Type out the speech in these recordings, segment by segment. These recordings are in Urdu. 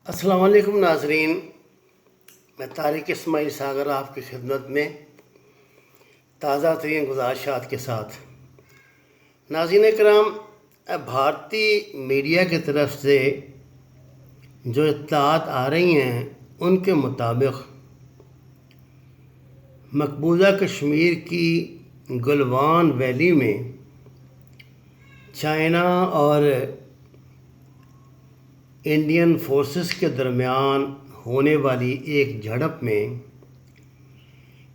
السلام علیکم ناظرین، میں طارق اسماعیل ساگر آپ کی خدمت میں تازہ ترین گزارشات کے ساتھ۔ ناظرین کرام، بھارتی میڈیا کی طرف سے جو اطلاعات آ رہی ہیں ان کے مطابق مقبوضہ کشمیر کی گلوان ویلی میں چائنا اور انڈین فورسز کے درمیان ہونے والی ایک جھڑپ میں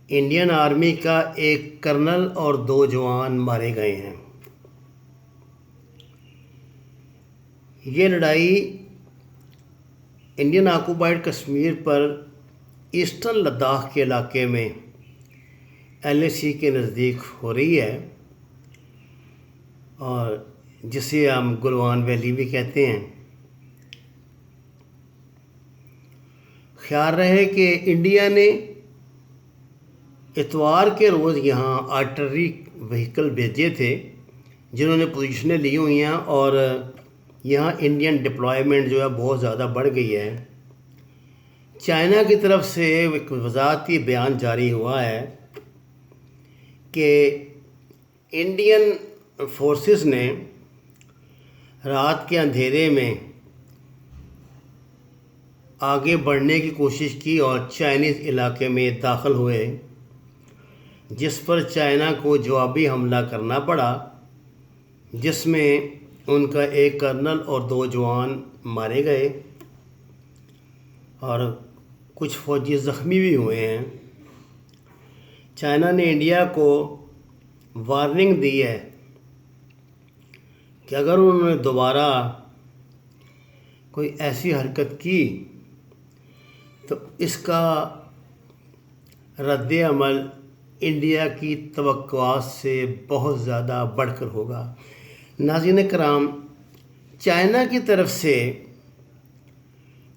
انڈین آرمی کا ایک کرنل اور 2 جوان مارے گئے ہیں۔ یہ لڑائی انڈین آکوپائڈ کشمیر پر ایسٹرن لداخ کے علاقے میں LAC کے نزدیک ہو رہی ہے، اور جسے ہم گلوان ویلی بھی کہتے ہیں۔ خیال رہے کہ انڈیا نے اتوار کے روز یہاں آرٹلری وہیکل بھیجے تھے جنہوں نے پوزیشنیں لی ہوئی ہیں، اور یہاں انڈین ڈپلائمنٹ جو ہے بہت زیادہ بڑھ گئی ہے۔ چائنا کی طرف سے ایک وضاحتی بیان جاری ہوا ہے کہ انڈین فورسز نے رات کے اندھیرے میں آگے بڑھنے کی کوشش کی اور چائنیز علاقے میں داخل ہوئے، جس پر چائنا کو جوابی حملہ کرنا پڑا، جس میں ان کا ایک کرنل اور 2 جوان مارے گئے اور کچھ فوجی زخمی بھی ہوئے ہیں۔ چائنا نے انڈیا کو وارننگ دی ہے کہ اگر انہوں نے دوبارہ کوئی ایسی حرکت کی تو اس کا رد عمل انڈیا کی توقعات سے بہت زیادہ بڑھ کر ہوگا۔ ناظرین کرام، چائنا کی طرف سے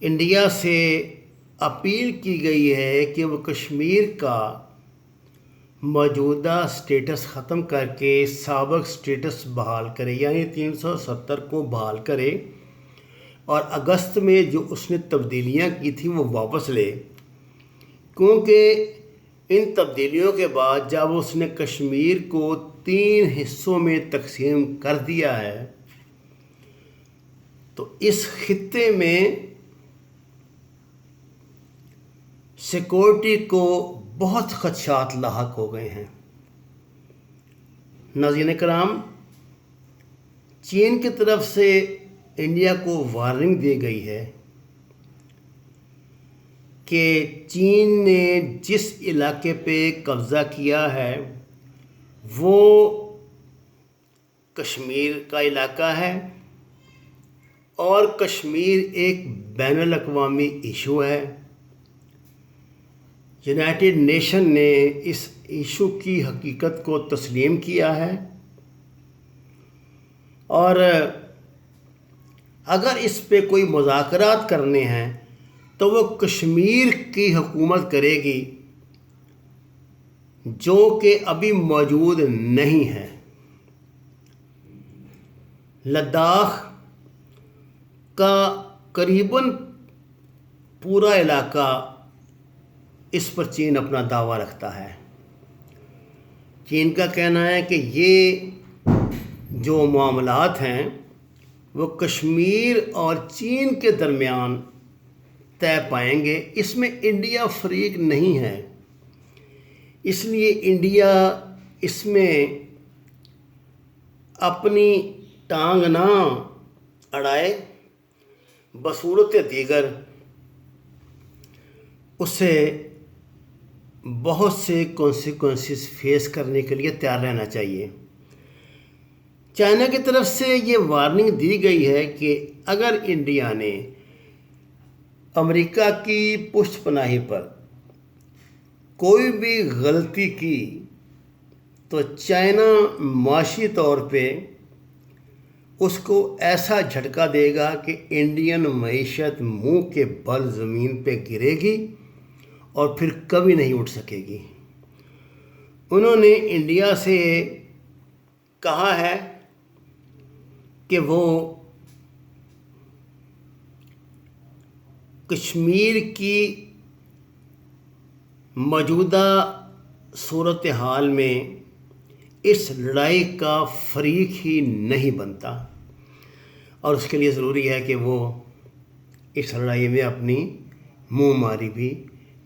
انڈیا سے اپیل کی گئی ہے کہ وہ کشمیر کا موجودہ سٹیٹس ختم کر کے سابق سٹیٹس بحال کرے، یعنی 370 کو بحال کرے، اور اگست میں جو اس نے تبدیلیاں کی تھیں وہ واپس لے، کیونکہ ان تبدیلیوں کے بعد جب اس نے کشمیر کو 3 حصوں میں تقسیم کر دیا ہے تو اس خطے میں سیکورٹی کو بہت خدشات لاحق ہو گئے ہیں۔ ناظرین کرام، چین کی طرف سے انڈیا کو وارننگ دی گئی ہے کہ چین نے جس علاقے پہ قبضہ کیا ہے وہ کشمیر کا علاقہ ہے، اور کشمیر ایک بین الاقوامی ایشو ہے۔ یونائٹڈ نیشن نے اس ایشو کی حقیقت کو تسلیم کیا ہے، اور اگر اس پہ کوئی مذاکرات کرنے ہیں تو وہ کشمیر کی حکومت کرے گی، جو کہ ابھی موجود نہیں ہے۔ لداخ کا قریباً پورا علاقہ اس پر چین اپنا دعویٰ رکھتا ہے۔ چین کا کہنا ہے کہ یہ جو معاملات ہیں وہ کشمیر اور چین کے درمیان طے پائیں گے، اس میں انڈیا فریق نہیں ہے، اس لیے انڈیا اس میں اپنی ٹانگ نہ اڑائے، بصورت دیگر اسے بہت سے کانسیکوینسز فیس کرنے کے لیے تیار رہنا چاہیے۔ چائنا کی طرف سے یہ وارننگ دی گئی ہے کہ اگر انڈیا نے امریکہ کی پشت پناہی پر کوئی بھی غلطی کی تو چائنا معاشی طور پہ اس کو ایسا جھٹکا دے گا کہ انڈین معیشت منہ کے بل زمین پہ گرے گی اور پھر کبھی نہیں اٹھ سکے گی۔ انہوں نے انڈیا سے کہا ہے کہ وہ کشمیر کی موجودہ صورتحال میں اس لڑائی کا فریق ہی نہیں بنتا، اور اس کے لیے ضروری ہے کہ وہ اس لڑائی میں اپنی منہ ماری بھی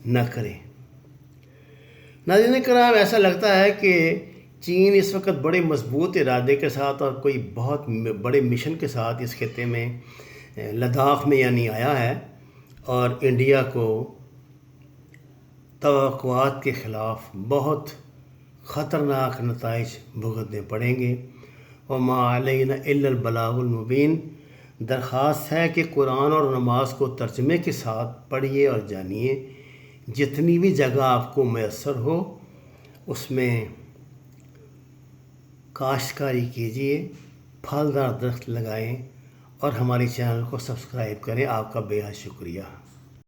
نہ کرے۔ ناظرین کرام، ایسا لگتا ہے کہ چین اس وقت بڑے مضبوط ارادے کے ساتھ اور کوئی بہت بڑے مشن کے ساتھ اس خطے میں لداخ میں آیا ہے، اور انڈیا کو توقعات کے خلاف بہت خطرناک نتائج بھگتنے پڑیں گے۔ وما علینا الا البلاغ المبین۔ درخواست ہے کہ قرآن اور نماز کو ترجمے کے ساتھ پڑھیے اور جانیے، جتنی بھی جگہ آپ کو میسر ہو اس میں کاشتکاری کیجیے، پھلدار درخت لگائیں اور ہمارے چینل کو سبسکرائب کریں۔ آپ کا بے حد شکریہ۔